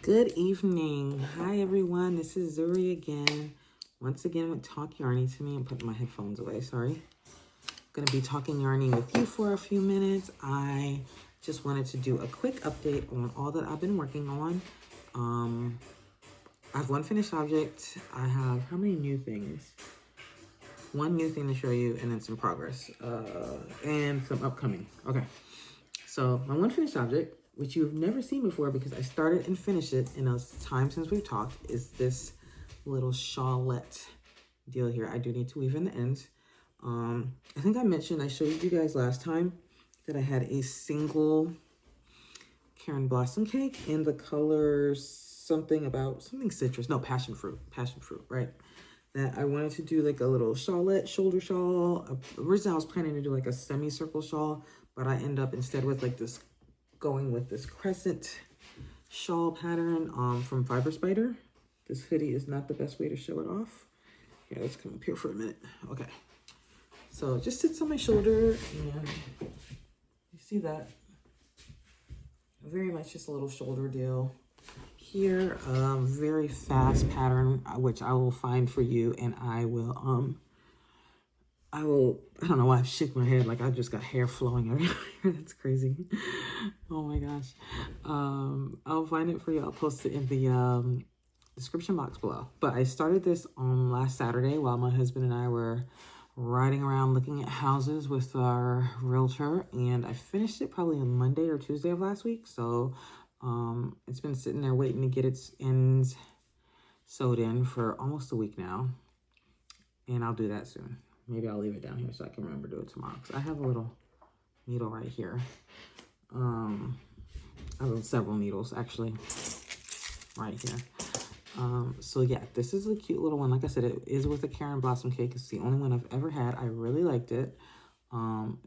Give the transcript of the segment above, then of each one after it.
Good evening. Hi, everyone. This is Zuri again. Once again with Talk Yarny to me. I'm putting my headphones away. Sorry. I'm going to be talking yarning with you for a few minutes. I just wanted to do a quick update on all that I've been working on. I have one finished object. I have how many new things? One new thing to show you, and then some progress and some upcoming. Okay. So my one finished object, which you've never seen before because I started and finished it in a time since we've talked, is this little shawlette deal here. I do need to weave in the ends. I think I mentioned, I showed you guys last time that I had a single Karen Blossom cake in the color something citrus. No, passion fruit, right? That I wanted to do like a little shawlette, shoulder shawl. Originally, I was planning to do like a semicircle shawl, but I end up instead with like this, going with this crescent shawl pattern from Fiber Spider. This hoodie is not the best way to show it off. Here, let's come up here for a minute. Okay. So it just sits on my shoulder, and you see that? Very much just a little shoulder deal. Here, very fast pattern, which I will find for you, and I don't know why I shake my head like I just got hair flowing everywhere. That's crazy. Oh my gosh. I'll find it for you. I'll post it in the description box below. But I started this on last Saturday while my husband and I were riding around looking at houses with our realtor, and I finished it probably on Monday or Tuesday of last week. So it's been sitting there waiting to get its ends sewed in for almost a week now, and I'll do that soon. Maybe I'll leave it down here so I can remember to do it tomorrow, because I have a little needle right here. I have several needles actually right here. So yeah, this is a cute little one. Like I said, it is with a Karen Blossom cake. It's the only one I've ever had. I really liked it.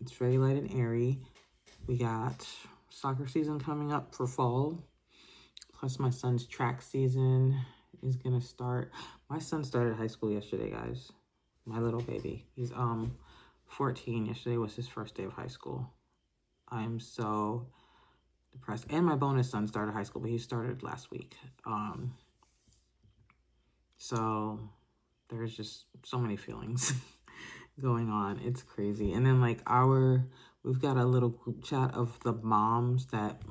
It's very light and airy. We got soccer season coming up for fall. Plus my son's track season is gonna start. My son started high school yesterday, guys. My little baby. He's 14. Yesterday was his first day of high school. I'm so depressed. And my bonus son started high school, but he started last week. So there's just so many feelings going on. It's crazy. And then like we've got a little group chat of the moms that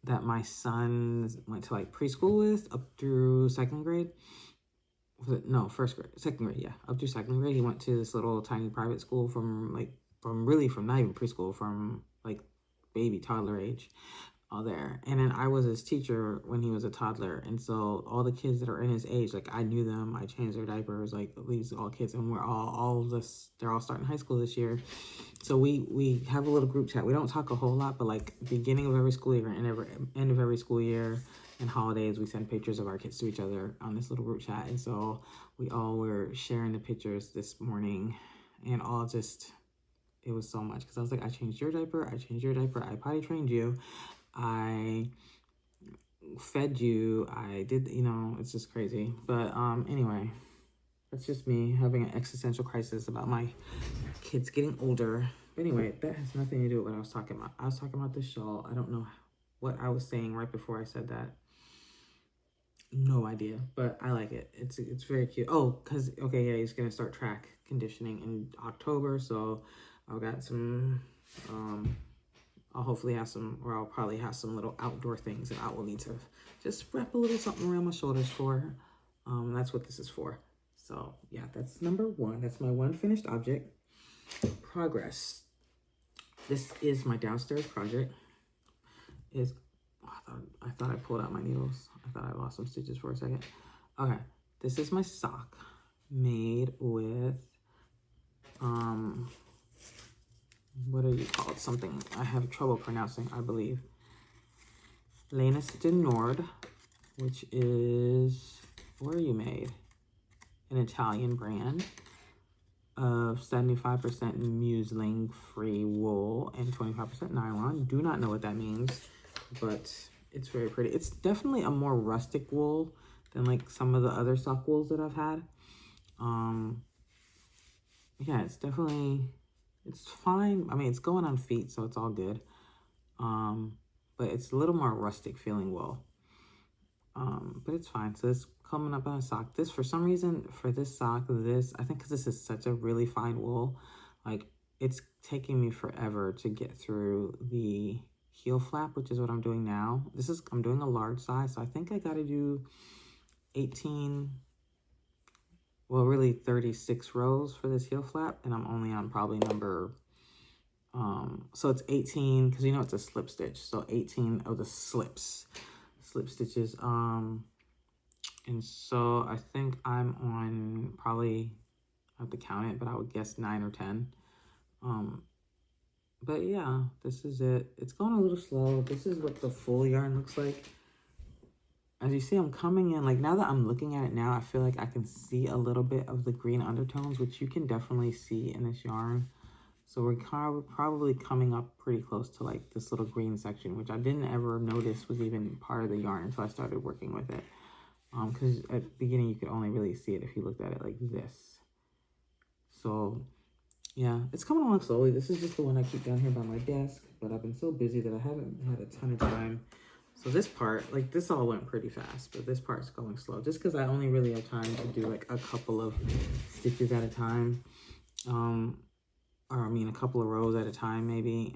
that my son went to like preschool with up through second grade. No, first grade, second grade, yeah. Up through second grade, he went to this little tiny private school from not even preschool, from like baby toddler age. There. And then I was his teacher when he was a toddler, and so all the kids that are in his age, like I knew them, I changed their diapers, like these all kids, and they're all starting high school this year. So we have a little group chat. We don't talk a whole lot, but like beginning of every school year and end of every school year and holidays, we send pictures of our kids to each other on this little group chat. And so we all were sharing the pictures this morning, and it was so much, because I was like, I changed your diaper, I potty trained you, I fed you, I did, it's just crazy. But anyway, that's just me having an existential crisis about my kids getting older. But anyway, that has nothing to do with what I was talking about. I was talking about this shawl. I don't know what I was saying right before I said that. No idea, but I like it. It's very cute. Oh, because, okay, yeah, he's going to start track conditioning in October, so I've got some, I'll probably have some little outdoor things that I will need to just wrap a little something around my shoulders for. That's what this is for. So yeah, that's number one. That's my one finished object. Progress. This is my downstairs project. I thought I pulled out my needles. I thought I lost some stitches for a second. Okay, this is my sock made with what are you called? Something I have trouble pronouncing, I believe. Lanus de Nord, which is, where are you made? An Italian brand of 75% muesling free wool and 25% nylon. Do not know what that means, but it's very pretty. It's definitely a more rustic wool than like some of the other sock wools that I've had. Yeah, it's fine. I mean, it's going on feet, so it's all good. But it's a little more rustic feeling wool. But it's fine. So it's coming up on a sock. This, for some reason, for this sock, I think because this is such a really fine wool, like it's taking me forever to get through the heel flap, which is what I'm doing now. I'm doing a large size, so I think I got to do 18, well, really 36 rows for this heel flap, and I'm only on probably number, so it's 18, because you know it's a slip stitch, so 18 of the slip stitches, and so I think I'm on probably, I have to count it, but I would guess 9 or 10. But yeah, this is it. It's going a little slow. This is what the full yarn looks like. As you see, I'm coming in, like now that I'm looking at it now, I feel like I can see a little bit of the green undertones, which you can definitely see in this yarn. So we're probably coming up pretty close to like this little green section, which I didn't ever notice was even part of the yarn until I started working with it. Because at the beginning, you could only really see it if you looked at it like this. So yeah, it's coming along slowly. This is just the one I keep down here by my desk, but I've been so busy that I haven't had a ton of time. So this part, like this all went pretty fast, but this part's going slow just because I only really have time to do like a couple of stitches at a time. Or I mean a couple of rows at a time maybe,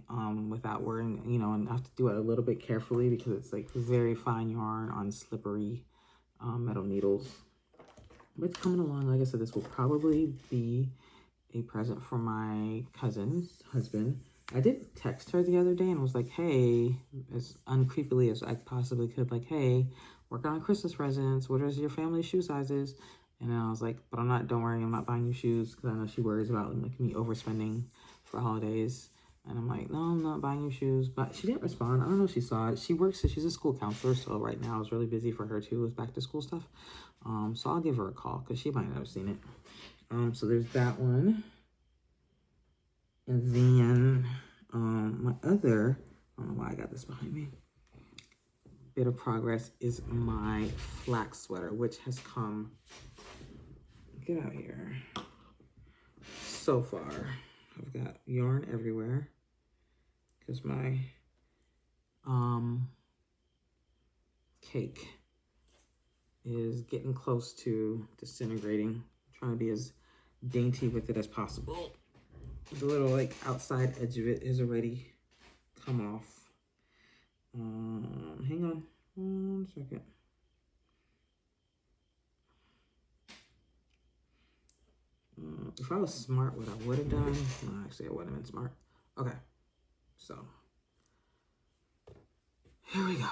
without worrying, you know, and I have to do it a little bit carefully because it's like very fine yarn on slippery metal needles. But it's coming along. Like I said, this will probably be a present for my cousin's husband. I did text her the other day and was like, hey, as uncreepily as I possibly could, like, hey, working on Christmas presents. What is your family shoe sizes? And I was like, but don't worry, I'm not buying you shoes because I know she worries about like me overspending for holidays. And I'm like, no, I'm not buying you shoes. But she didn't respond. I don't know if she saw it. She's a school counselor, so right now it's really busy for her too with back to school stuff. So I'll give her a call because she might not have seen it. So there's that one. And then my other, I don't know why I got this behind me, bit of progress is my flax sweater, which has come, get out here, so far. I've got yarn everywhere because my cake is getting close to disintegrating. I'm trying to be as dainty with it as possible. The little like outside edge of it is already come off. Hang on 1 second. If I was smart, what I would have done, no, actually I wouldn't have been smart. Okay, so here we go.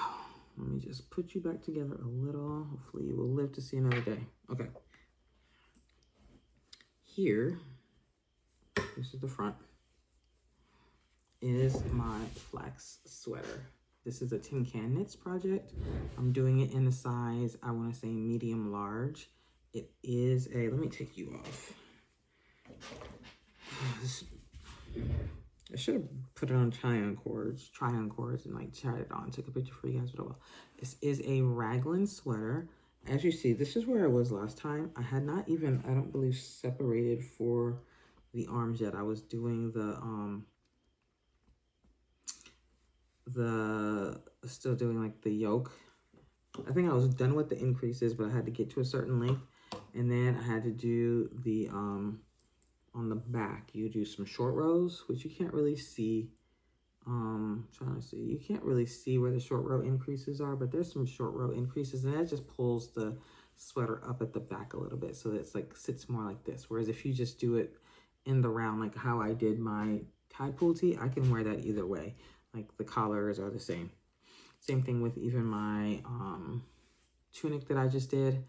Let me just put you back together a little. Hopefully you will live to see another day. Okay. Here, this is the front, is my flax sweater. This is a Tin Can Knits project. I'm doing it in the size, I want to say medium large. It is a, let me take you off. I should have put it on try-on cords and like tried it on, took a picture for you guys, but oh well. This is a raglan sweater. As you see, this is where I was last time. I had not even, I don't believe, separated for the arms yet. I was doing still doing like the yoke. I think I was done with the increases, but I had to get to a certain length. And then I had to do the, on the back, you do some short rows, which you can't really see. Trying to see, you can't really see where the short row increases are, but there's some short row increases, and that just pulls the sweater up at the back a little bit, so that it's like sits more like this. Whereas if you just do it in the round, like how I did my Tide Pool tee, I can wear that either way. Like the collars are the same. Same thing with even my tunic that I just did.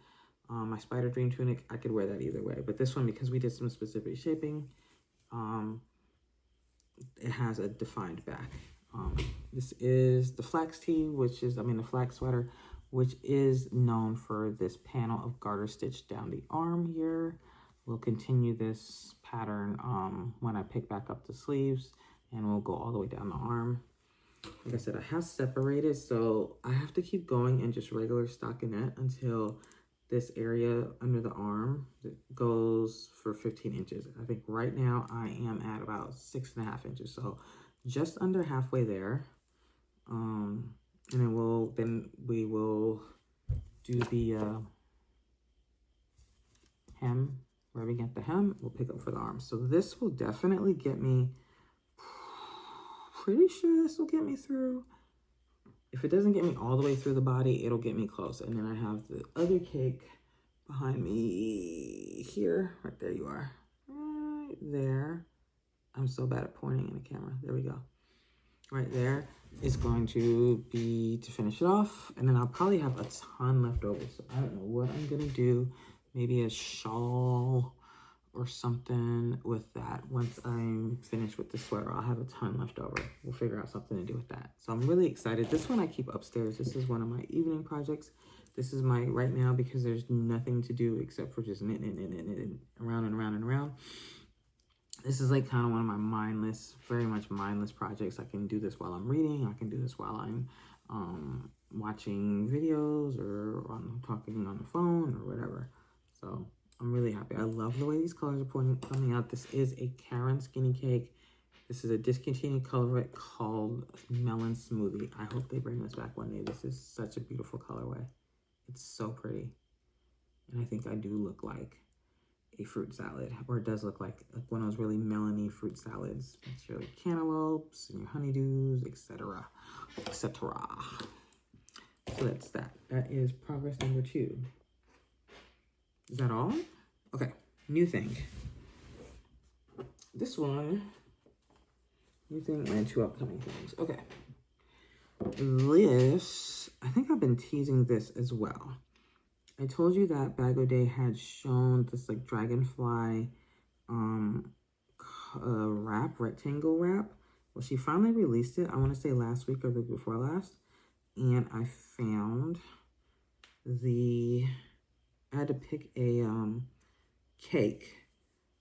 My Spider Dream tunic, I could wear that either way. But this one, because we did some specific shaping, it has a defined back. This is the flax tee, the flax sweater, which is known for this panel of garter stitch down the arm here. We'll continue this pattern when I pick back up the sleeves, and we'll go all the way down the arm. Like I said, I have separated, so I have to keep going in just regular stockinette until this area under the arm goes for 15 inches. I think right now I am at about 6.5 inches, so just under halfway there. And then we will do the hem, rubbing at the hem, we'll pick up for the arms. So this will definitely get me, pretty sure this will get me through. If it doesn't get me all the way through the body, it'll get me close. And then I have the other cake behind me here. Right there you are. Right there. I'm so bad at pointing in the camera. There we go. Right there is going to be to finish it off. And then I'll probably have a ton left over. So I don't know what I'm going to do. Maybe a shawl or something with that. Once I'm finished with the sweater, I'll have a ton left over. We'll figure out something to do with that. So I'm really excited. This one I keep upstairs. This is one of my evening projects. This is my right now because there's nothing to do except for just knit around and around and around. This is like kind of one of my mindless, very much mindless projects. I can do this while I'm reading. I can do this while I'm watching videos or talking on the phone or whatever. So I'm really happy. I love the way these colors are coming out. This is a Caron Skinny Cake. This is a discontinued colorway called Melon Smoothie. I hope they bring this back one day. This is such a beautiful colorway. It's so pretty. And I think I do look like a fruit salad, or it does look like one of those really melony fruit salads. It's your cantaloupes and your honeydews, etc., etc. So that's that. That is progress number 2. Is that all? Okay, new thing. This one, new thing and 2 upcoming things. Okay. This, I think I've been teasing this as well. I told you that Bag O' Day had shown this like dragonfly wrap, rectangle wrap. Well, she finally released it. I want to say last week or the week before last. And I found I had to pick a cake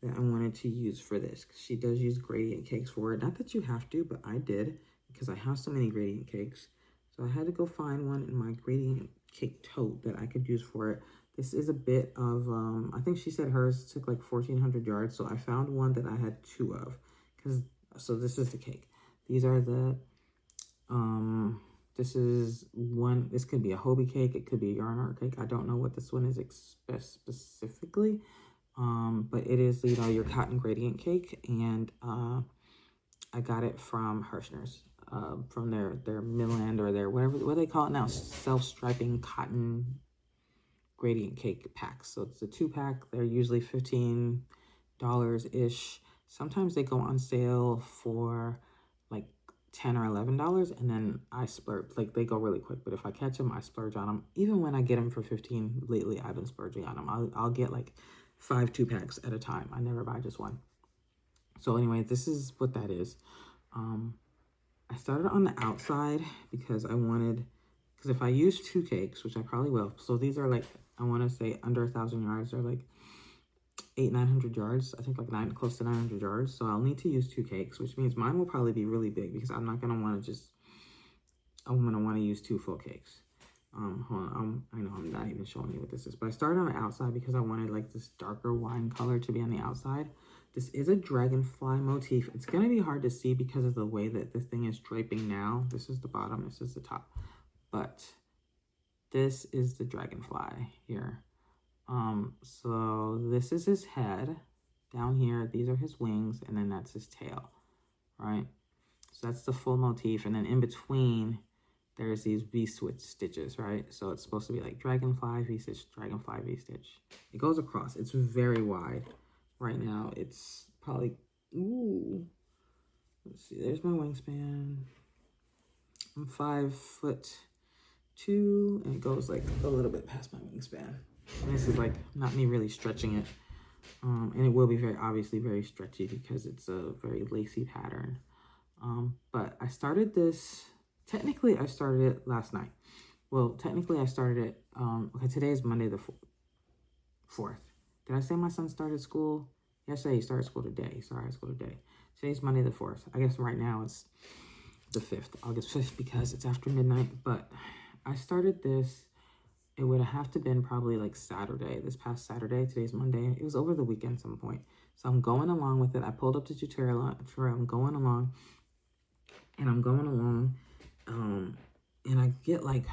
that I wanted to use for this. She does use gradient cakes for it. Not that you have to, but I did because I have so many gradient cakes. So I had to go find one in my gradient cake tote that I could use for it. This is a bit of, I think she said hers took like 1,400 yards. So I found one that I had 2 of. So this is the cake. These are the, this is one, this could be a Hobie cake. It could be a yarn art cake. I don't know what this one is specifically. But it is, you know, your cotton gradient cake. And I got it from Hirschner's. From their Midland or their whatever, what they call it now, self-striping cotton gradient cake packs. So it's a 2-pack. They're usually $15-ish. Sometimes they go on sale for like $10 or $11, and then I splurge. Like they go really quick, but if I catch them, I splurge on them. Even when I get them for $15, lately I've been splurging on them. I'll get like 5 2-packs at a time. I never buy just one. So anyway, this is what that is. I started on the outside because I wanted, because if I use 2 cakes, which I probably will, so these are like, I want to say under 1,000 yards. They're like 900 yards. I think like close to 900 yards. So I'll need to use 2 cakes, which means mine will probably be really big because I'm not going to want to just, I'm going to want to use 2 full cakes. Hold on, I know I'm not even showing you what this is, but I started on the outside because I wanted like this darker wine color to be on the outside. This is a dragonfly motif. It's going to be hard to see because of the way that this thing is draping now. This is the bottom, this is the top. But this is the dragonfly here. So this is his head. Down here, these are his wings, and then that's his tail, right? So that's the full motif, and then in between, there's these V-switch stitches, right? So it's supposed to be like dragonfly, V-stitch, dragonfly, V-stitch. It goes across. It's very wide. Right now, it's probably, ooh, let's see, there's my wingspan. I'm 5'2", and it goes like a little bit past my wingspan. And this is like not me really stretching it. And it will be obviously very stretchy because it's a very lacy pattern. But I started this, technically I started it last night. Well, technically I started it, okay, today is Monday the 4th. Did I say my son started school? Yesterday he started school today. He started school today. Today's Monday the 4th. I guess right now it's the 5th, August 5th, because it's after midnight. But I started this, it would have to been probably like Saturday, this past Saturday. Today's Monday. It was over the weekend some point. So I'm going along with it. I pulled up the tutorial. I'm going along. And I'm going along. And I get like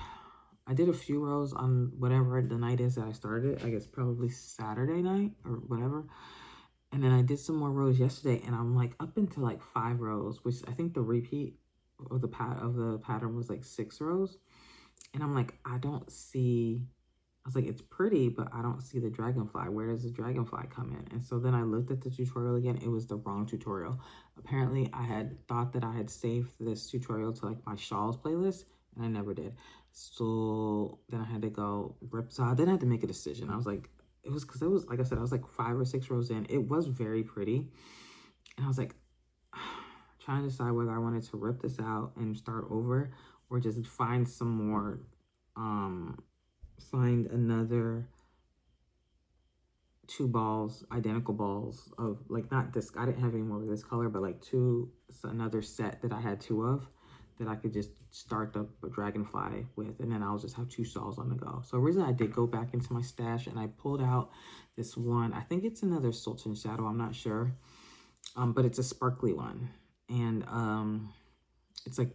I did a few rows on whatever the night is that I started. I guess probably Saturday night or whatever. And then I did some more rows yesterday, and I'm like up into like 5 rows, which I think the repeat of the pattern was like 6 rows. And I'm like, I don't see. I was like, it's pretty, but I don't see the dragonfly. Where does the dragonfly come in? And so then I looked at the tutorial again. It was the wrong tutorial. Apparently, I had thought that I had saved this tutorial to like my shawls playlist, and I never did. So then I had to go rip. So I then had to make a decision. I was like, it was because it was, like I said, I was like 5 or 6 rows in. It was very pretty. And I was like, trying to decide whether I wanted to rip this out and start over or just find some more, find another 2 balls, identical balls of like, not this, I didn't have any more of this color, but like another set that I had 2 of that I could just start the dragonfly with, and then I'll just have 2 saws on the go. So originally I did go back into my stash and I pulled out this one. I think it's another Sultan Shadow, I'm not sure, but it's a sparkly one, and it's like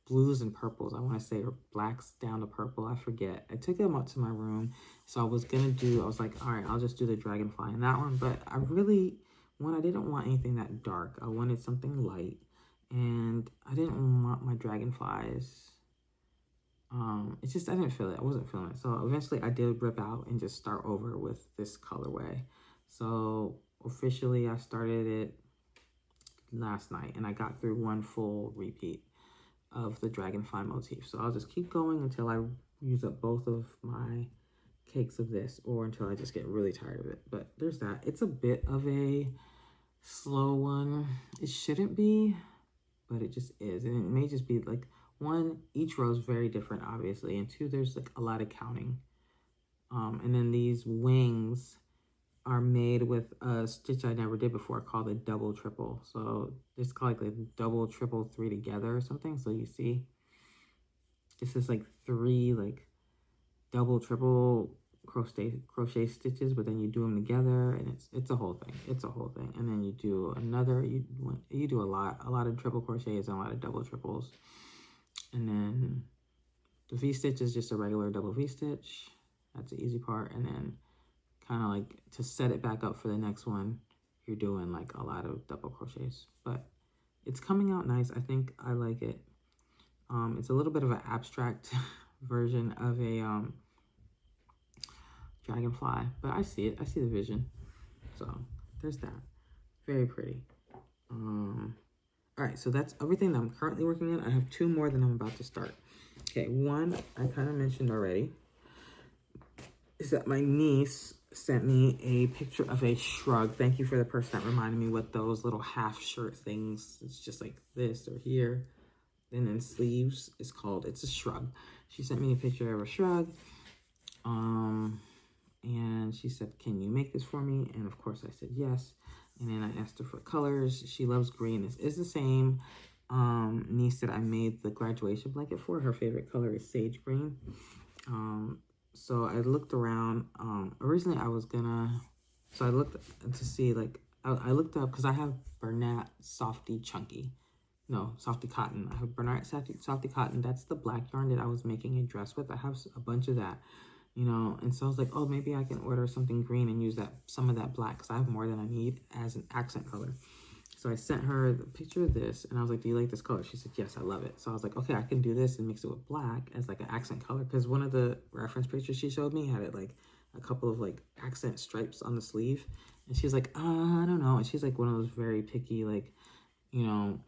blues and purples, I want to say, or blacks down to purple, I forget. I took them up to my room, so I was like, all right, I'll just do the dragonfly in that one. But I didn't want anything that dark. I wanted something light, and I didn't want my dragonflies. It's just, I didn't feel it. I wasn't feeling it. So eventually I did rip out and just start over with this colorway. So officially I started it last night, and I got through 1 full repeat of the dragonfly motif. So I'll just keep going until I use up both of my cakes of this, or until I just get really tired of it. But there's that. It's a bit of a slow one. It shouldn't be, but it just is. And it may just be like, 1, each row is very different, obviously, and 2, there's like a lot of counting. And then these wings are made with a stitch I never did before called a double triple. So it's called like a double triple 3 together or something. So you see, this is like 3 like double triple crochet stitches, but then you do them together, and it's a whole thing. It's a whole thing. And then you do another, you do a lot of triple crochets and a lot of double triples. And then the V-stitch is just a regular double V-stitch. That's the easy part. And then kind of like to set it back up for the next one, you're doing like a lot of double crochets. But it's coming out nice. I think I like it. It's a little bit of an abstract version of a dragonfly, but I see it. I see the vision. So there's that. Very pretty. All right, so that's everything that I'm currently working on. I have 2 more that I'm about to start. Okay, one I kind of mentioned already is that my niece sent me a picture of a shrug. Thank you for the person that reminded me what those little half shirt things, it's just like this or here, and then sleeves is called. It's a shrug. She sent me a picture of a shrug, and she said, can you make this for me? And of course I said yes. And then I asked her for colors. She loves green. This is the same niece that I made the graduation blanket for. Her favorite color is sage green. So I looked around. Originally I was gonna, so I looked to see, like, I looked up, because I have Bernat Softy Chunky. No, Softy Cotton. I have Bernat Softy Cotton. That's the black yarn that I was making a dress with. I have a bunch of that, you know, and so I was like, oh, maybe I can order something green and use some of that black, because I have more than I need as an accent color. So I sent her the picture of this, and I was like, do you like this color? She said, yes, I love it. So I was like, okay, I can do this and mix it with black as like an accent color, because one of the reference pictures she showed me had it like a couple of like accent stripes on the sleeve, and she's like, I don't know. And she's like one of those very picky, like, you know,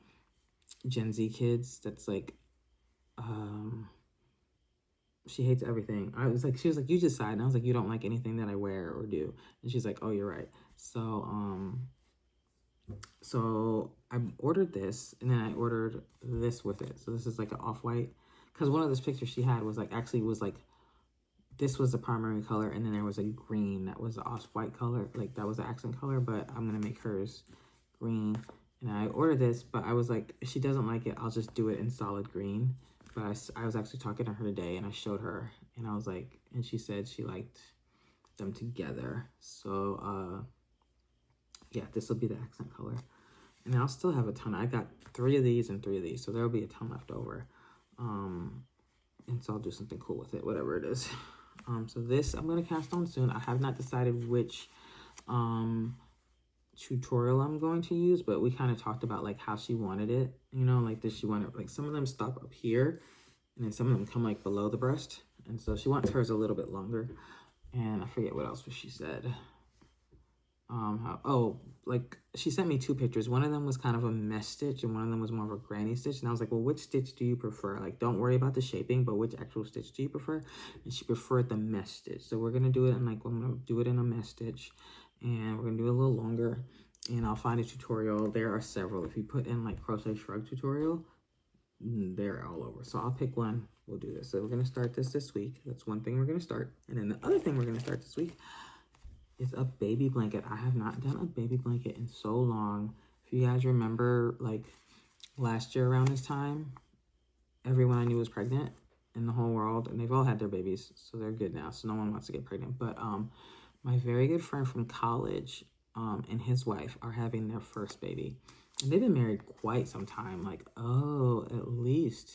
Gen Z kids that's like, she hates everything. She was like, you decide. And I was like, you don't like anything that I wear or do. And she's like, oh, you're right. So I ordered this, and then I ordered this with it. So this is like an off-white, because one of those pictures she had was like, actually was like, this was the primary color, and then there was a green that was the off-white color, like that was the accent color, but I'm gonna make hers green. And I ordered this, but I was like, if she doesn't like it, I'll just do it in solid green. But I was actually talking to her today, and I showed her, and I was like, and she said she liked them together. So yeah, this will be the accent color. And I'll still have a ton. I got 3 of these and 3 of these, so there'll be a ton left over. And so I'll do something cool with it, whatever it is. So this I'm going to cast on soon. I have not decided which tutorial I'm going to use, but we kind of talked about like how she wanted it, you know, like does she want it, like some of them stop up here and then some of them come like below the breast. And so she wants hers a little bit longer. And I forget what else she said. Like she sent me 2 pictures. One of them was kind of a mesh stitch and one of them was more of a granny stitch. And I was like, well, which stitch do you prefer? Like, don't worry about the shaping, but which actual stitch do you prefer? And she preferred the mesh stitch. So we're going to do it in like, I'm going to do it in a mesh stitch and we're going to do it a little longer and I'll find a tutorial. There are several. If you put in like crochet shrug tutorial, they're all over. So I'll pick one. We'll do this. So we're going to start this week. That's one thing we're going to start. And then the other thing we're going to start this week is a baby blanket. I have not done a baby blanket in so long. If you guys remember, like last year around this time, everyone I knew was pregnant in the whole world, and they've all had their babies, so they're good now. So no one wants to get pregnant. But my very good friend from college and his wife are having their first baby, and they've been married quite some time. Like at least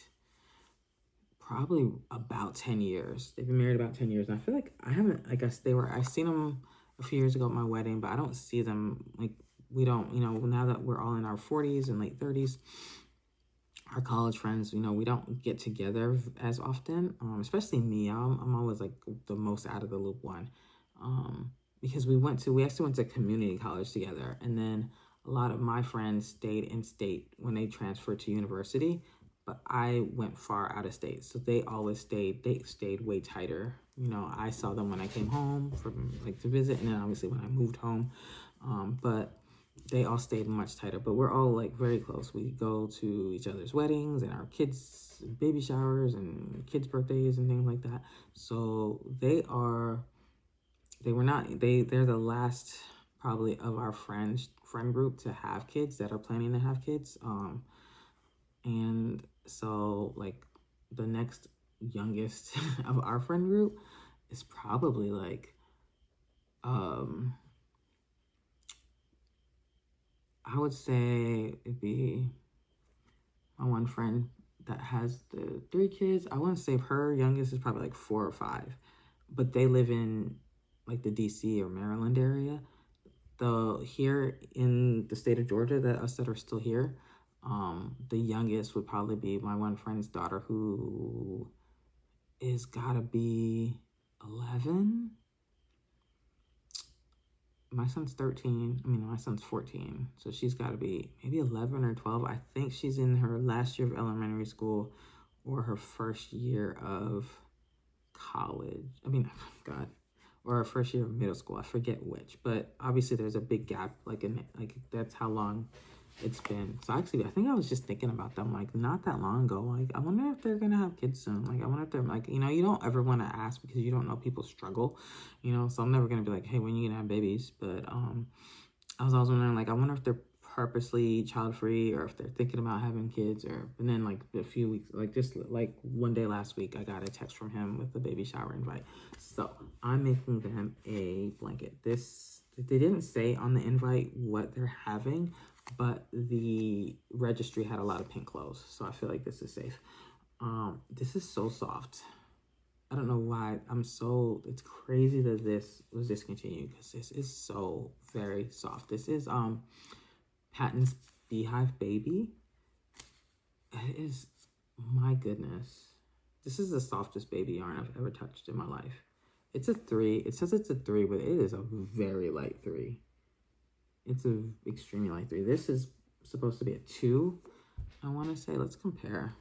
probably about 10 years. They've been married about 10 years, and I feel like I seen them a few years ago at my wedding, but I don't see them, like, we don't, you know, now that we're all in our 40s and late 30s, our college friends, you know, we don't get together as often, especially me. I'm always like the most out of the loop one, because we actually went to community college together, and then a lot of my friends stayed in state when they transferred to university, but I went far out of state, so they stayed way tighter. You know, I saw them when I came home from like to visit, and then obviously when I moved home, but they all stayed much tighter. But we're all like very close. We go to each other's weddings and our kids' baby showers and kids' birthdays and things like that. So they're the last probably of our friend group to have kids, that are planning to have kids. And so like the next youngest of our friend group is probably like I would say it'd be my one friend that has the 3 kids. I want to say her youngest is probably like 4 or 5, but they live in like the DC or Maryland area. Here in the state of Georgia, that are still here, the youngest would probably be my one friend's daughter, who is gotta be 11. My son's 13. My son's 14. So she's got to be maybe 11 or 12. I think she's in her last year of elementary school or her first year of college. Or her first year of middle school. I forget which. But obviously there's a big gap. Like that's how long it's been. So actually, I think I was just thinking about them like not that long ago. Like, I wonder if they're gonna have kids soon. Like, I wonder if they're like, you know, you don't ever want to ask because you don't know people's struggle, you know. So I'm never gonna be like, hey, when you gonna have babies? But I was always wondering, like, I wonder if they're purposely child free or if they're thinking about having kids. And then like a few weeks, like just like one day last week, I got a text from him with a baby shower invite. So I'm making them a blanket. They didn't say on the invite what they're having, but the registry had a lot of pink clothes, so I feel like this is safe. This is so soft. I don't know why it's crazy that this was discontinued, because this is so very soft. This is Patton's Beehive Baby. It is, my goodness, this is the softest baby yarn I've ever touched in my life. It's a 3. It says it's a 3, but it is a very light 3. It's an extremely light 3. This is supposed to be a 2, I want to say. Let's compare.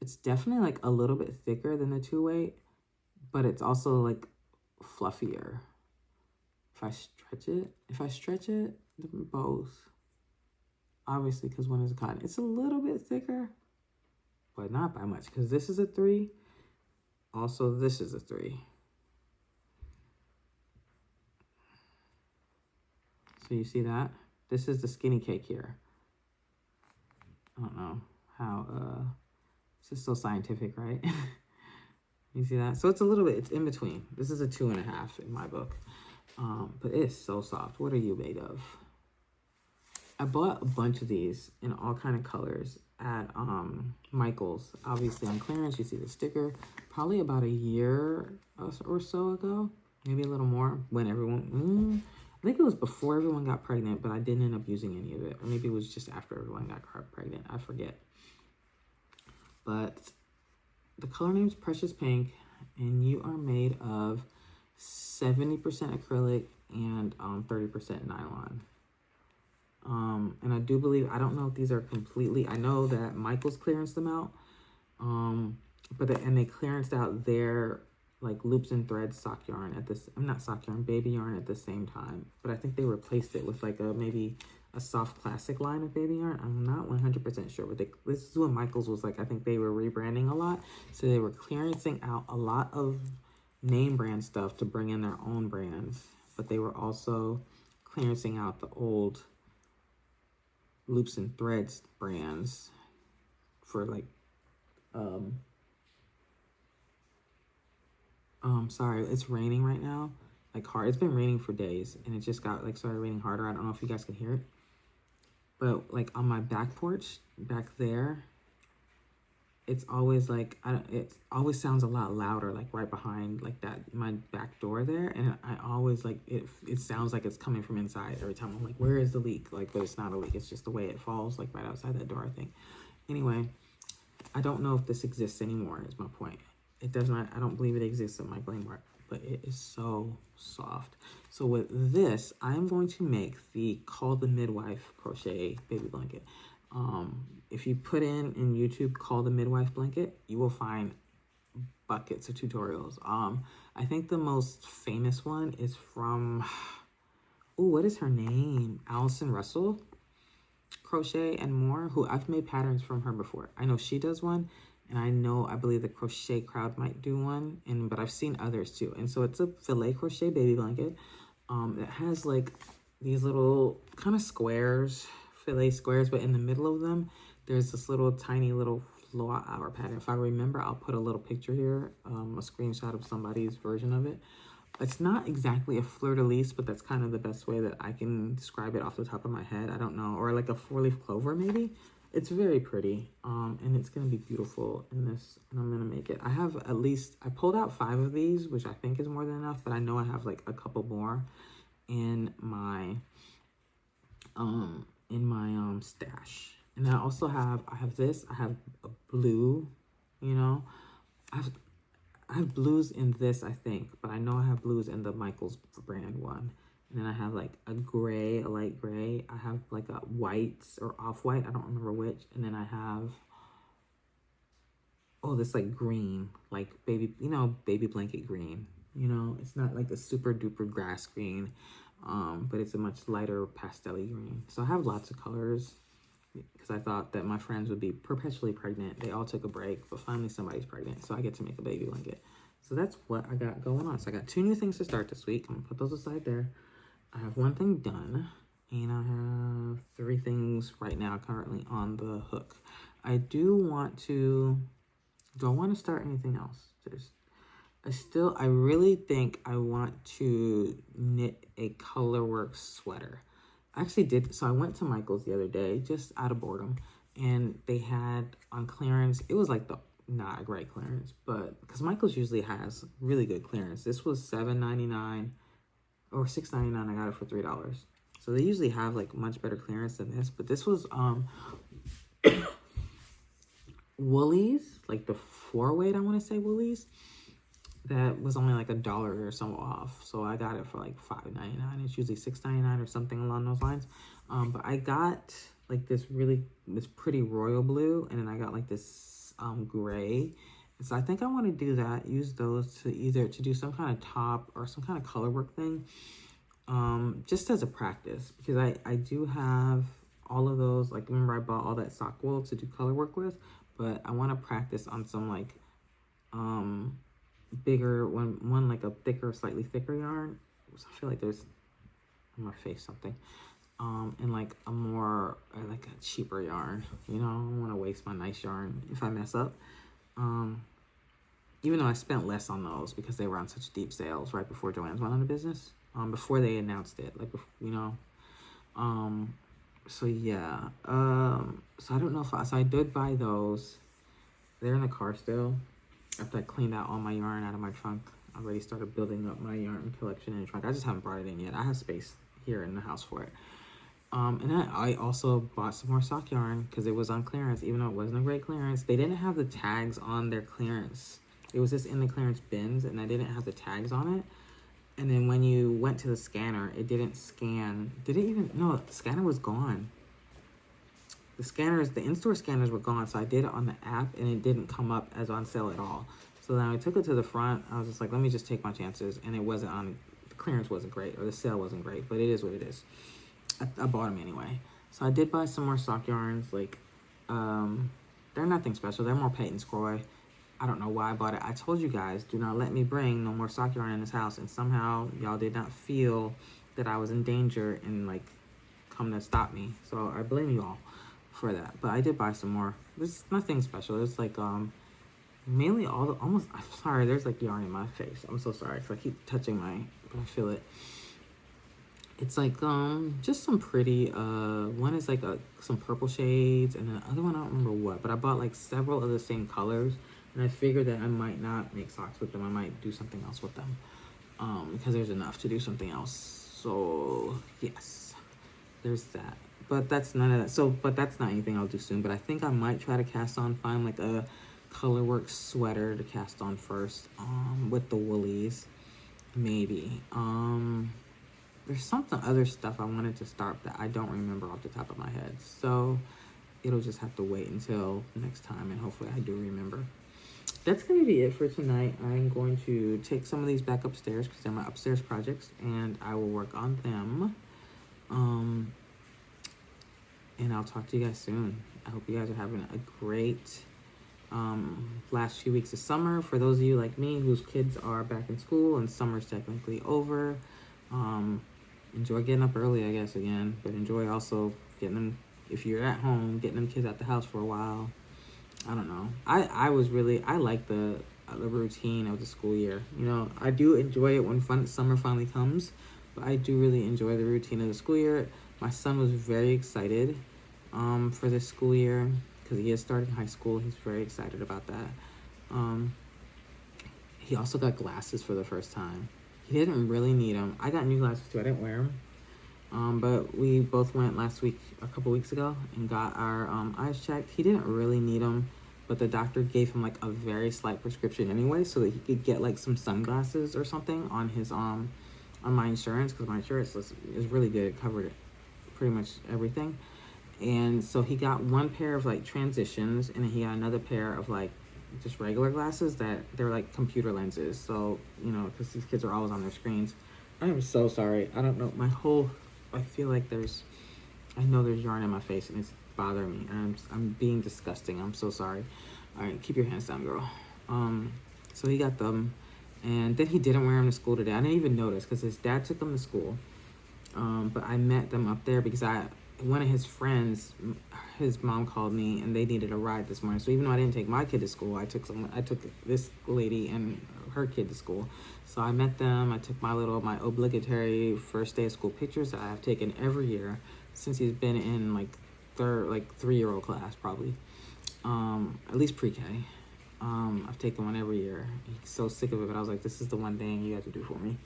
It's definitely like a little bit thicker than the 2 weight, but it's also like fluffier. If I stretch it, both. Obviously, because one is a cotton. It's a little bit thicker, but not by much, because this is a 3. Also, this is a 3. So you see that? This is the skinny cake here. I don't know how, this is so scientific, right? You see that? So it's a little bit, it's in between. This is a 2.5 in my book. But it's so soft. What are you made of? I bought a bunch of these in all kind of colors at Michael's. Obviously on clearance, you see the sticker. Probably about a year or so ago, maybe a little more, when everyone, I think it was before everyone got pregnant, but I didn't end up using any of it. Or maybe it was just after everyone got pregnant. I forget. But the color name's Precious Pink, and you are made of 70% acrylic and 30% nylon. And I do believe, I don't know if these are completely, I know that Michael's clearanced them out, and they clearanced out their like loops and threads sock yarn at this, not sock yarn, baby yarn at the same time, but I think they replaced it with like maybe a soft classic line of baby yarn. I'm not 100% sure, but this is what Michael's was like. I think they were rebranding a lot, so they were clearancing out a lot of name brand stuff to bring in their own brands, but they were also clearancing out the old loops and threads brands for like sorry, it's raining right now, like hard. It's been raining for days, and it just got like started raining harder. I don't know if you guys can hear it, but like on my back porch back there, it's always like it always sounds a lot louder, like right behind like that my back door there, and I always like it sounds like it's coming from inside every time. I'm like, where is the leak? Like, but it's not a leak, it's just the way it falls like right outside that door, I think. Anyway, I don't know if this exists anymore, is my point. It does not, I don't believe it exists at Michael anymore, but it is so soft. So with this, I'm going to make the Call the Midwife crochet baby blanket. If you put in YouTube Call the Midwife blanket, you will find buckets of tutorials. I think the most famous one is from, oh, what is her name? Allison Russell Crochet and More, who I've made patterns from her before. I know she does one, and I believe the Crochet Crowd might do one, but I've seen others too. And so it's a filet crochet baby blanket that has like these little kind of squares, filet squares, but in the middle of them, there's this little tiny little flower hour pattern. If I remember, I'll put a little picture here, a screenshot of somebody's version of it. It's not exactly a fleur-de-lis, but that's kind of the best way that I can describe it off the top of my head. I don't know, or like a four-leaf clover maybe. It's very pretty, and it's going to be beautiful in this, and I'm going to make it. I have at least, I pulled out 5 of these, which I think is more than enough, but I know I have like a couple more in my stash. And I also have, I have a blue, you know, I have blues in this, I think, but I know I have blues in the Michael's brand one. And then I have like a gray, a light gray. I have like a white or off-white, I don't remember which. And then I have, oh, this like green, like baby, you know, baby blanket green. You know, it's not like a super duper grass green, but it's a much lighter pastel-y green. So I have lots of colors because I thought that my friends would be perpetually pregnant. They all took a break, but finally somebody's pregnant, so I get to make a baby blanket. So that's what I got going on. So I got 2 new things to start this week. I'm gonna put those aside there. I have 1 thing done, and I have 3 things right now currently on the hook. I do want to, do I want to start anything else? I really think I want to knit a Colorworks sweater. I actually did, so I went to Michael's the other day, just out of boredom, and they had on clearance, it was like not a great clearance, but because Michael's usually has really good clearance. This was $7.99 or $6.99. I got it for $3. So they usually have like much better clearance than this, but this was Woolies, like the 4-weight, I want to say Woolies. That was only like $1 or so off, so I got it for like $5.99. It's usually $6.99 or something along those lines. But I got like this pretty royal blue, and then I got like this gray. And so I think I want to do that. Use those to either to do some kind of top or some kind of color work thing, just as a practice, because I do have all of those. Like, remember I bought all that sock wool to do color work with, but I want to practice on some like bigger one like a thicker, slightly thicker yarn. So I feel like there's on my face something, and like a more like a cheaper yarn. You know, I don't want to waste my nice yarn if I mess up. Even though I spent less on those because they were on such deep sales right before Joann's went out of business. Before they announced it, like, you know, So yeah, so I don't know if so I did buy those. They're in the car still. After I cleaned out all my yarn out of my trunk, I already started building up my yarn collection in the trunk. I just haven't brought it in yet. I have space here in the house for it. And then I also bought some more sock yarn because it was on clearance, even though it wasn't a great clearance. They didn't have the tags on their clearance. It was just in the clearance bins, and I didn't have the tags on it. And then when you went to the scanner, it didn't scan. Did it even? No, the scanner was gone. The scanners, the in-store scanners were gone, so I did it on the app, and it didn't come up as on sale at all. So then I took it to the front. I was just like, let me just take my chances, and it wasn't on. The clearance wasn't great, or the sale wasn't great, but it is what it is. I bought them anyway. So I did buy some more sock yarns. Like, they're nothing special. They're more Peyton Croy. I don't know why I bought it. I told you guys, do not let me bring no more sock yarn in this house. And somehow y'all did not feel that I was in danger and like come to stop me. So I blame you all for that. But I did buy some more. There's nothing special. It's like mainly all the almost. I'm sorry. There's like yarn in my face. I'm so sorry because I keep touching but I feel it. It's like just some pretty one is like some purple shades, and the other one I don't remember what, but I bought like several of the same colors, and I figured that I might not make socks with them. I might do something else with them because there's enough to do something else. So yes, there's that. But that's none of that. So but that's not anything I'll do soon. But I think I might try to find like a Colorworks sweater to cast on first with the woolies, maybe. There's something other stuff I wanted to start that I don't remember off the top of my head. So it'll just have to wait until next time, and hopefully I do remember. That's going to be it for tonight. I'm going to take some of these back upstairs because they're my upstairs projects, and I will work on them. And I'll talk to you guys soon. I hope you guys are having a great last few weeks of summer. For those of you like me whose kids are back in school and summer's technically over, enjoy getting up early, I guess, again, but enjoy also getting them, if you're at home, getting them kids out the house for a while. I don't know. I like the routine of the school year. You know, I do enjoy it when summer finally comes, but I do really enjoy the routine of the school year. My son was very excited for this school year because he is starting high school. He's very excited about that. He also got glasses for the first time. He didn't really need them. I got new glasses too. I didn't wear them. But we both went a couple weeks ago, and got our eyes checked. He didn't really need them, but the doctor gave him like a very slight prescription anyway, so that he could get like some sunglasses or something on his on my insurance, because my insurance is really good. It covered pretty much everything. And so he got one pair of like transitions, and then he got another pair of like just regular glasses that they're like computer lenses. So, you know, because these kids are always on their screens. I am so sorry. I don't know. I feel like I know there's yarn in my face and it's bothering me. And I'm being disgusting. I'm so sorry. All right, keep your hands down, girl. So he got them, and then he didn't wear them to school today. I didn't even notice because his dad took them to school. But I met them up there because one of his friends, his mom called me and they needed a ride this morning. So even though I didn't take my kid to school, I took this lady and her kid to school. So I met them. I took my obligatory first day of school pictures that I have taken every year since he's been in like 3-year-old class, probably. At least pre-K. I've taken one every year. He's so sick of it, but I was like, this is the one thing you have to do for me.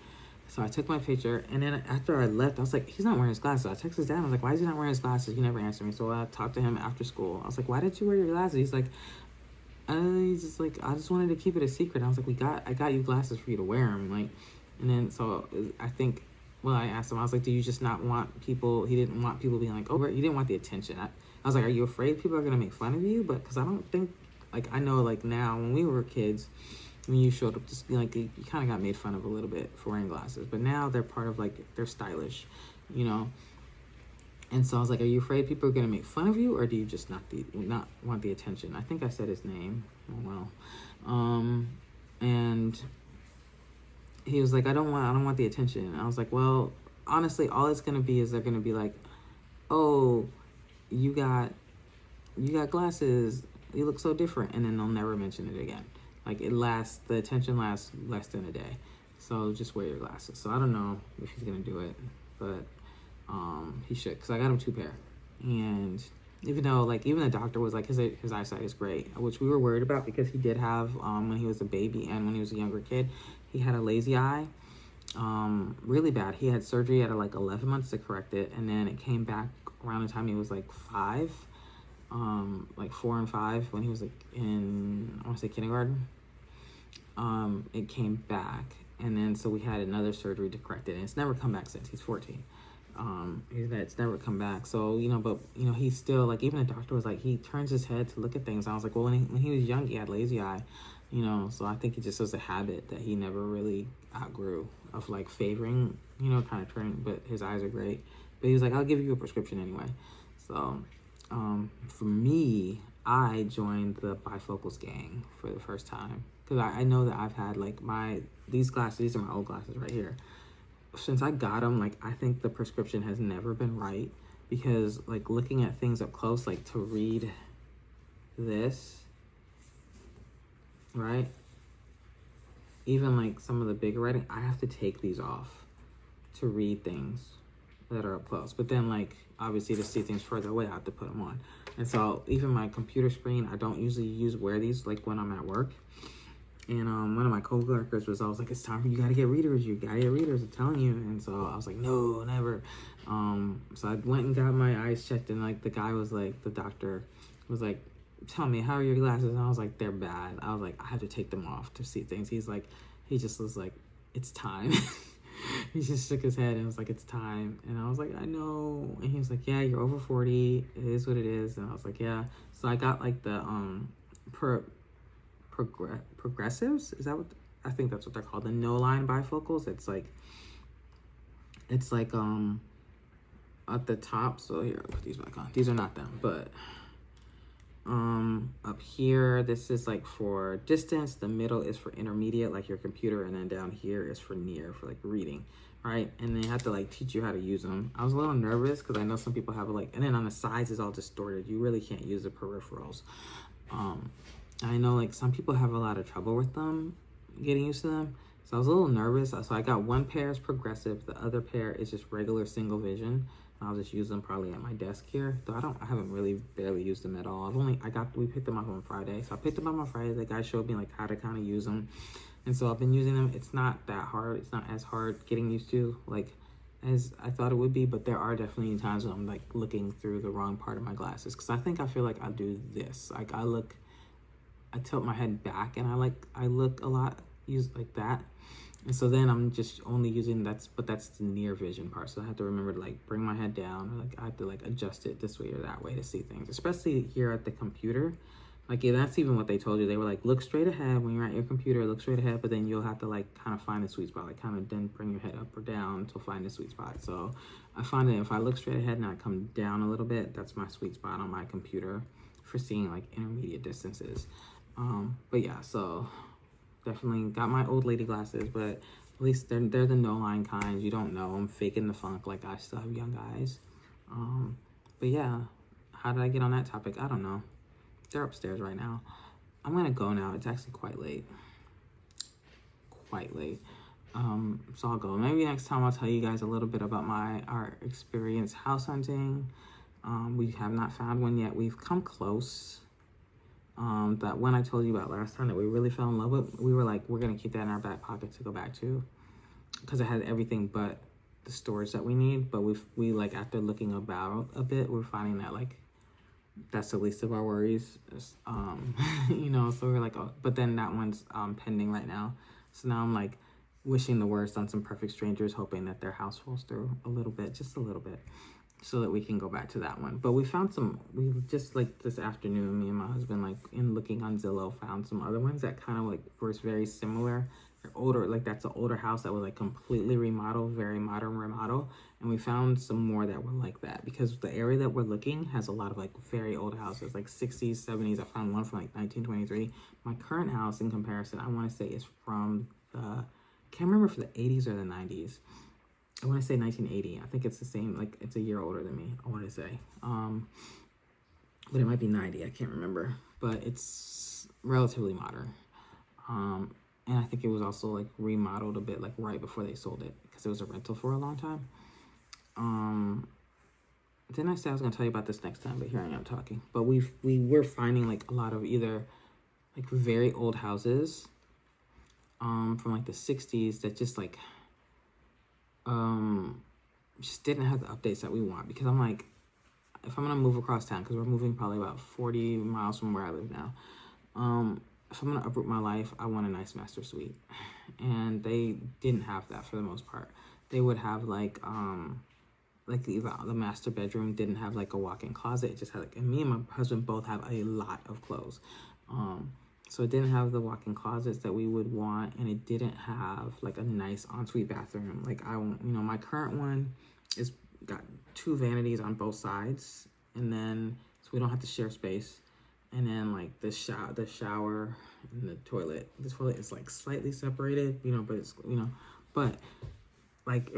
So I took my picture, and then after I left, I was like, he's not wearing his glasses. I texted his dad. I was like, why is he not wearing his glasses? He never answered me. So I talked to him after school. I was like, why did you wear your glasses? He's like, he's just like, I just wanted to keep it a secret. I was like, I got you glasses for you to wear them. Like, and then so I think, well, I asked him, I was like, do you just not want people? He didn't want people being like, oh, you didn't want the attention. I was like, are you afraid people are gonna make fun of you? But because I don't think, like, I know like now when we were kids, when you showed up, just like you kind of got made fun of a little bit for wearing glasses, but now they're part of like, they're stylish, you know. And so I was like, are you afraid people are gonna make fun of you, or do you just not want the attention? I think I said his name. Oh well. And he was like, I don't want the attention. And I was like, well, honestly, all it's gonna be is they're gonna be like, oh, you got glasses, you look so different, and then they'll never mention it again. Like, the attention lasts less than a day. So just wear your glasses. So I don't know if he's gonna do it, but he should, because I got him 2 pair. And even though, like, even the doctor was like, his eyesight is great, which we were worried about because he did have, when he was a baby and when he was a younger kid, he had a lazy eye, really bad. He had surgery at like 11 months to correct it, and then it came back around the time he was like 5, like 4 and 5, when he was like in, I want to say kindergarten. It came back, and then so we had another surgery to correct it, and it's never come back since. He's 14. It's never come back. So, but he's still like, even the doctor was like, he turns his head to look at things. I was like, well, when he was young, he had lazy eye, so I think it just was a habit that he never really outgrew of like favoring, kind of turning, but his eyes are great. But he was like, I'll give you a prescription anyway. So, for me, I joined the bifocals gang for the first time because I know that I've had like these glasses, these are my old glasses right here. Since I got them, like, I think the prescription has never been right, because like looking at things up close, like to read this, right? Even like some of the bigger writing, I have to take these off to read things that are up close. But then, like, obviously to see things further away, I have to put them on. And so even my computer screen, I don't usually wear these like when I'm at work. And one of my coworkers was always like, it's time for you gotta get readers. You gotta get readers, I'm telling you. And so I was like, no, never. So I went and got my eyes checked, and like the guy was like, the doctor was like, tell me, how are your glasses? And I was like, they're bad. I was like, I have to take them off to see things. He just was like, it's time. He just shook his head and was like, it's time. And I was like, I know. And he was like, yeah, you're over 40. It is what it is. And I was like, yeah. So I got like the progressives. Is that what I think that's what they're called? The no line bifocals. It's like at the top. So here, I'll put these back on. These are not them, but up here, this is like for distance. The middle is for intermediate, like your computer, and then down here is for near, for like reading, right? And they have to like teach you how to use them. I was a little nervous because I know some people have like, and then on the sides is all distorted. You really can't use the peripherals. I know like some people have a lot of trouble with them, getting used to them. So I was a little nervous. So I got one pair is progressive. The other pair is just regular single vision. I'll just use them probably at my desk here. Though I haven't really barely used them at all. We picked them up on Friday. So I picked them up on Friday. The guy showed me like how to kind of use them. And so I've been using them. It's not that hard. It's not as hard getting used to like as I thought it would be, but there are definitely times when I'm like looking through the wrong part of my glasses. Cause I feel like I do this. Like I tilt my head back and I look a lot, use like that. And so then I'm just only using that's the near vision part. So I have to remember to like bring my head down. Like I have to like adjust it this way or that way to see things, especially here at the computer. Like, yeah, that's even what they told you. They were like, look straight ahead when you're at your computer, look straight ahead, but then you'll have to like kind of find a sweet spot, like kind of then bring your head up or down to find a sweet spot. So I find that if I look straight ahead and I come down a little bit, that's my sweet spot on my computer for seeing like intermediate distances. But yeah, so definitely got my old lady glasses, but at least they're the no line kind. You don't know I'm faking the funk, like I still have young eyes. But yeah, how did I get on that topic? I don't know. They're upstairs right now. I'm gonna go now. It's actually quite late. So I'll go. Maybe next time I'll tell you guys a little bit about our experience house hunting. We have not found one yet. We've come close. That one I told you about last time that we really fell in love with, we were like, we're gonna keep that in our back pocket to go back to, because it has everything but the storage that we need. But we like, after looking about a bit, we're finding that like that's the least of our worries. So we're like, oh, but then that one's pending right now. So now I'm like wishing the worst on some perfect strangers, hoping that their house falls through a little bit, just a little bit, so that we can go back to that one. But we just like this afternoon, me and my husband, like in looking on Zillow, found some other ones that kind of like were very similar. They're older, like that's an older house that was like completely remodeled, very modern remodel. And we found some more that were like that, because the area that we're looking has a lot of like very old houses, like 60s, 70s. I found one from like 1923. My current house in comparison, I want to say is from can't remember if the 80s or the 90s. I want to say 1980. I think it's the same, like it's a year older than me, I want to say. But it might be 90, I can't remember. But it's relatively modern. And I think it was also like remodeled a bit like right before they sold it, because it was a rental for a long time. Didn't I say I was gonna tell you about this next time? But here I am talking. But we were finding like a lot of either like very old houses, from like the 60s that just like just didn't have the updates that we want. Because I'm like, if I'm gonna move across town, because we're moving probably about 40 miles from where I live now, if I'm gonna uproot my life, I want a nice master suite. And they didn't have that for the most part. They would have like the master bedroom didn't have like a walk-in closet. It just had like, and me and my husband both have a lot of clothes. So it didn't have the walk-in closets that we would want, and it didn't have like a nice ensuite bathroom. Like my current one is got 2 vanities on both sides, and then so we don't have to share space. And then like the shower and the toilet. The toilet is like slightly separated, but it's but like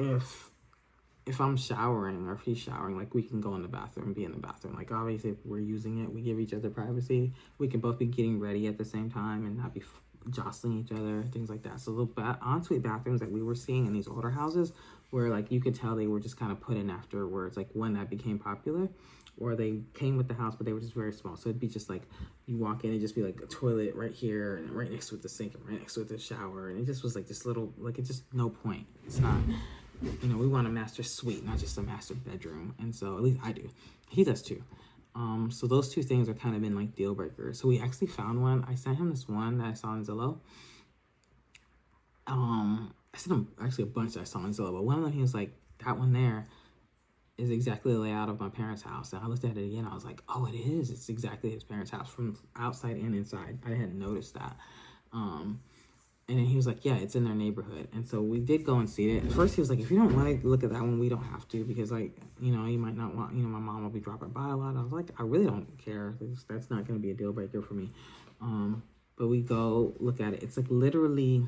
if I'm showering or if he's showering, like we can go in the bathroom and be in the bathroom. Like obviously if we're using it, we give each other privacy. We can both be getting ready at the same time and not be jostling each other, things like that. So the ensuite bathrooms that we were seeing in these older houses where like you could tell they were just kind of put in afterwards, like when that became popular, or they came with the house, but they were just very small. So it'd be just like you walk in and just be like a toilet right here and right next to the sink and right next to the shower. And it just was like this little, like it's just no point. It's not, we want a master suite, not just a master bedroom. And so at least I do. He does too. So those 2 things are kind of been like deal breakers. So we actually found one. I sent him this one that I saw on Zillow. I sent him actually a bunch that I saw on Zillow, but one of them he was like, that one there is exactly the layout of my parents' house. And I looked at it again. I was like, oh, it is. It's exactly his parents' house from outside and inside. I hadn't noticed that. And then he was like, yeah, it's in their neighborhood. And so we did go and see it. At first he was like, if you don't want to look at that one, we don't have to, because like, you might not want, my mom will be dropping by a lot. I was like, I really don't care. That's not going to be a deal breaker for me. But we go look at it. It's like literally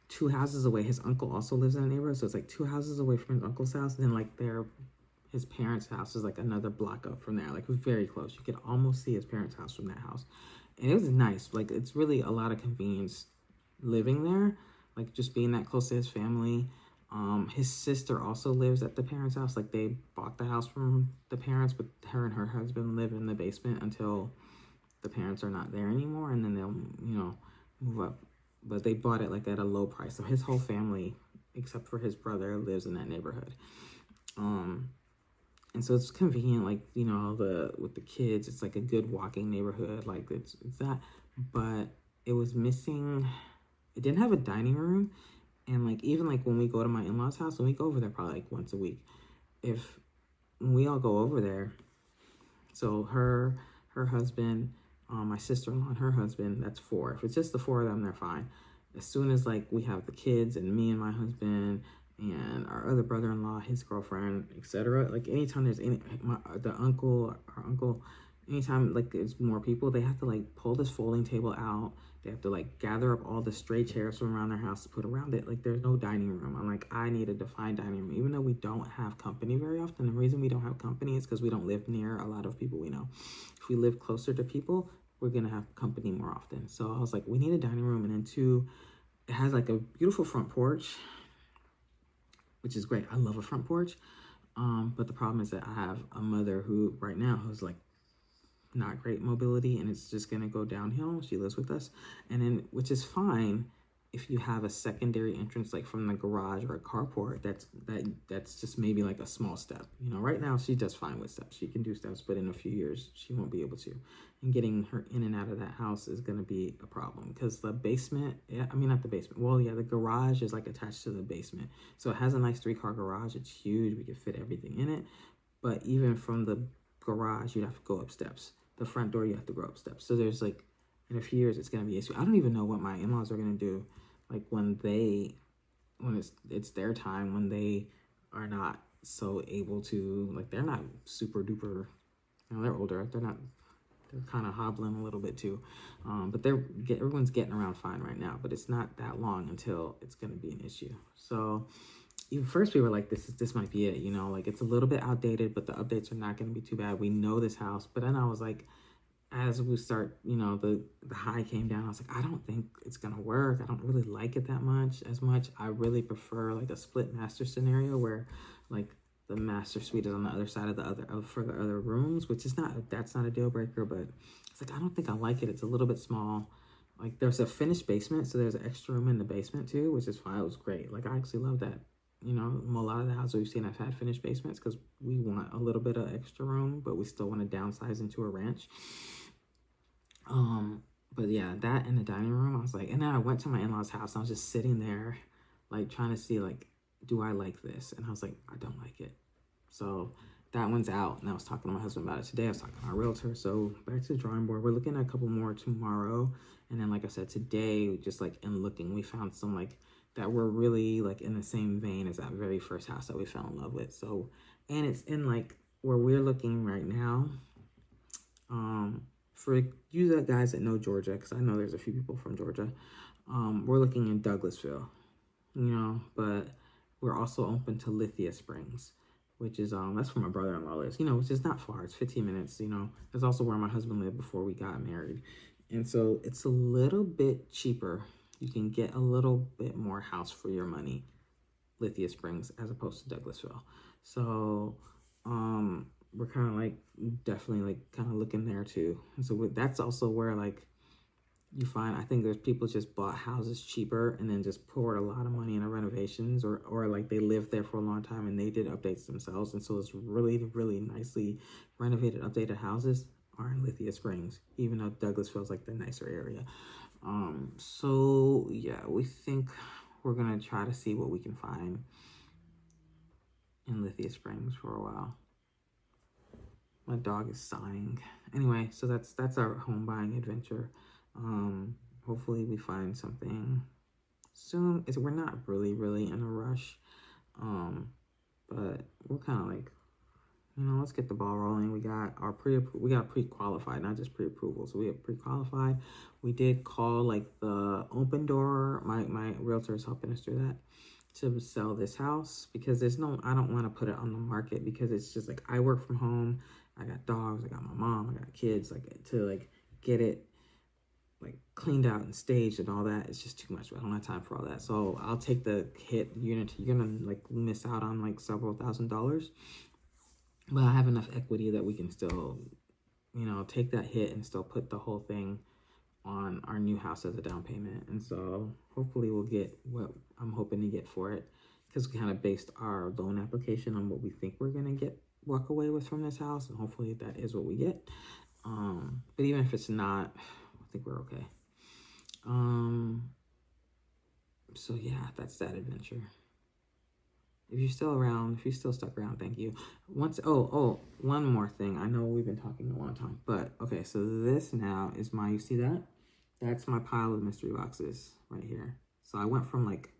2 houses away. His uncle also lives in the neighborhood. So it's like 2 houses away from his uncle's house. And then like his parents' house is like another block up from there. Like it was very close. You could almost see his parents' house from that house. And it was nice. Like it's really a lot of convenience living there, like just being that close to his family. His sister also lives at the parents' house. Like they bought the house from the parents, but her and her husband live in the basement until the parents are not there anymore, and then they'll move up. But they bought it like at a low price. So his whole family, except for his brother, lives in that neighborhood. And so it's convenient, like, with the kids, it's like a good walking neighborhood. Like it's that, but it was missing. It didn't have a dining room. And like, even like when we go to my in-laws' house, when we go over there probably like once a week, when we all go over there, so her husband, my sister-in-law and her husband, that's 4. If it's just the 4 of them, they're fine. As soon as like we have the kids and me and my husband and our other brother-in-law, his girlfriend, etc., like anytime there's our uncle, anytime like there's more people, they have to like pull this folding table out. They have to like gather up all the stray chairs from around their house to put around it. Like there's no dining room. I'm like, I need a defined dining room, even though we don't have company very often. The reason we don't have company is because we don't live near a lot of people we know. If we live closer to people, we're gonna have company more often. So I was like, we need a dining room. And then 2, it has like a beautiful front porch, which is great. I love a front porch. But the problem is that I have a mother who right now who's like not great mobility, and it's just going to go downhill. She lives with us, and then, which is fine if you have a secondary entrance, like from the garage or a carport. That's just maybe like a small step. Right now she does fine with steps. She can do steps, but in a few years she won't be able to. And getting her in and out of that house is going to be a problem, because the basement, not the basement. Well, yeah, the garage is like attached to the basement. So it has a nice 3-car garage. It's huge. We could fit everything in it. But even from the garage, you'd have to go up steps. The front door, you have to go up steps. So there's like, in a few years, it's going to be an issue. I don't even know what my in-laws are going to do, like when it's their time, when they are not so able to, like, they're not super duper, they're older. They're kind of hobbling a little bit too. But everyone's getting around fine right now, but it's not that long until it's going to be an issue. So even first we were like, this might be it, like it's a little bit outdated, but the updates are not going to be too bad. We know this house. But then I was like, as we start, the high came down, I was like, I don't think it's going to work. I don't really like it that much. I really prefer like a split master scenario where like the master suite is on the other side of the for the other rooms, which is that's not a deal breaker, but it's like, I don't think I like it. It's a little bit small. Like, there's a finished basement, so there's an extra room in the basement too, which is fine. It was great. Like, I actually love that. You know, a lot of the houses we've seen have had finished basements because we want a little bit of extra room, but we still want to downsize into a ranch. But yeah, that in the dining room, I was like, and then I went to my in-laws' house and I was just sitting there, like, trying to see, like, do I like this? And I was like, I don't like it. So that one's out. And I was talking to my husband about it today. I was talking to our realtor. So back to the drawing board. We're looking at a couple more tomorrow. And then, like I said, today, just like in looking, we found some like that were really like in the same vein as that very first house that we fell in love with. So, and it's in like where we're looking right now. For you guys that know Georgia, because I know there's a few people from Georgia, we're looking in Douglasville, you know, but we're also open to Lithia Springs, which is, that's where my brother-in-law lives, you know, which is not far. It's 15 minutes, you know. That's also where my husband lived before we got married. And so it's a little bit cheaper. You can get a little bit more house for your money, Lithia Springs, as opposed to Douglasville. So, we're kind of like definitely like kind of looking there too. And so that's also where like you find, I think there's people just bought houses cheaper and then just poured a lot of money into renovations, or like they lived there for a long time and they did updates themselves. And so it's really, really nicely renovated, updated houses are in Lithia Springs, even though Douglas feels like the nicer area. So yeah, we think we're going to try to see what we can find in Lithia Springs for a while. My dog is sighing. Anyway, so that's our home buying adventure. Hopefully we find something soon. We're not really in a rush. But we're kind of like, you know, let's get the ball rolling. We got our pre-qualified, not just pre-approval. So we have pre-qualified. We did call like the Opendoor. My realtor is helping us do that to sell this house, because I don't want to put it on the market, because it's just like, I work from home. I got dogs, I got my mom, I got kids, like to like get it like cleaned out and staged and all that. It's just too much. I don't have time for all that. So I'll take the hit. You're gonna like miss out on like several $1,000s, but I have enough equity that we can still, you know, take that hit and still put the whole thing on our new house as a down payment. And so hopefully we'll get what I'm hoping to get for it, because we kind of based our loan application on what we think we're gonna walk away with from this house, and hopefully that is what we get. But even if it's not, I think we're okay. So yeah, that's that adventure. If you're still around, if you're still stuck around, thank you. One more thing. I know we've been talking a long time, but okay, so this now is you see that? That's my pile of mystery boxes right here. So I went from like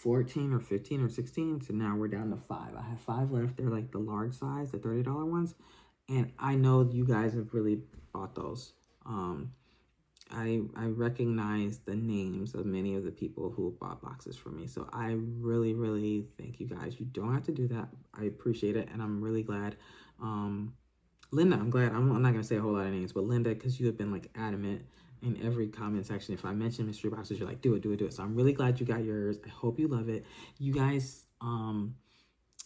14 or 15 or 16 to now we're down to 5. I have 5 left. They're like the large size, the $30 ones. And I know you guys have really bought those. I recognize the names of many of the people who bought boxes for me. So I really, really thank you guys. You don't have to do that. I appreciate it. And I'm really glad. Linda, I'm glad. I'm not going to say a whole lot of names, but Linda, because you have been like adamant in every comment section. If I mention mystery boxes, you're like, do it. So I'm really glad you got yours. I hope you love it. You guys,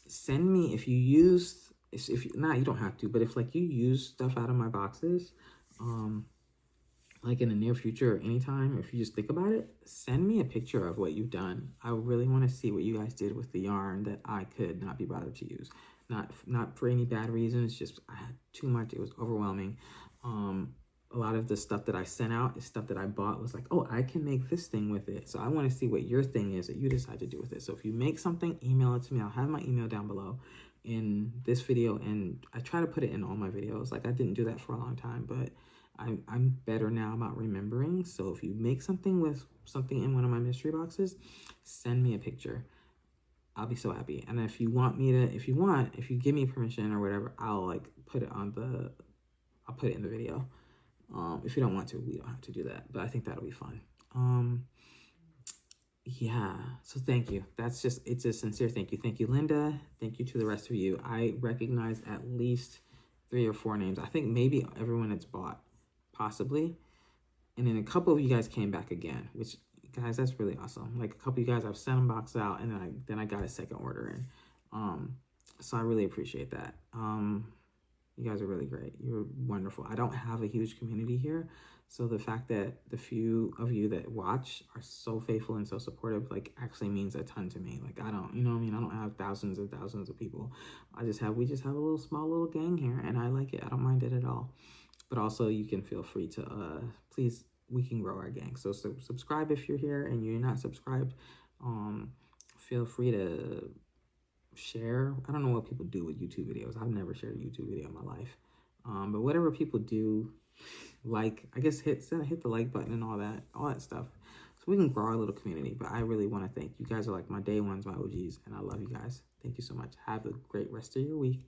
send me if you use, you don't have to, but if like you use stuff out of my boxes, like in the near future or anytime, if you just think about it, send me a picture of what you've done. I really want to see what you guys did with the yarn that I could not be bothered to use. Not for any bad reasons, just I had too much. It was overwhelming. A lot of the stuff that I sent out is stuff that I bought, was like, oh, I can make this thing with it. So I want to see what your thing is that you decide to do with it. So if you make something, email it to me. I'll have my email down below in this video, and I try to put it in all my videos. Like, I didn't do that for a long time, but I'm better now about remembering. So if you make something with something in one of my mystery boxes, send me a picture. I'll be so happy. And if you give me permission or whatever, I'll like put it I'll put it in the video. If you don't want to, we don't have to do that, but I think that'll be fun. Yeah, so thank you. It's a sincere thank you. Thank you, Linda. Thank you to the rest of you. I recognize at least 3 or 4 names. I think maybe everyone that's bought, possibly. And then a couple of you guys came back again, which, guys, that's really awesome. Like, a couple of you guys, I've sent them boxes out, and then I got a second order in. So I really appreciate that. You guys are really great. You're wonderful. I don't have a huge community here. So the fact that the few of you that watch are so faithful and so supportive, like, actually means a ton to me. Like, I don't, you know what I mean? I don't have thousands and thousands of people. We just have a little small little gang here, and I like it. I don't mind it at all. But also, you can feel free to, please, we can grow our gang. So subscribe if you're here and you're not subscribed. Feel free to share. I don't know what people do with YouTube videos. I've never shared a YouTube video in my life. But whatever people do, like, I guess hit the like button and all that stuff. So we can grow our little community. But I really want to thank you guys. Are like my day ones, my OGs, and I love you guys. Thank you so much. Have a great rest of your week.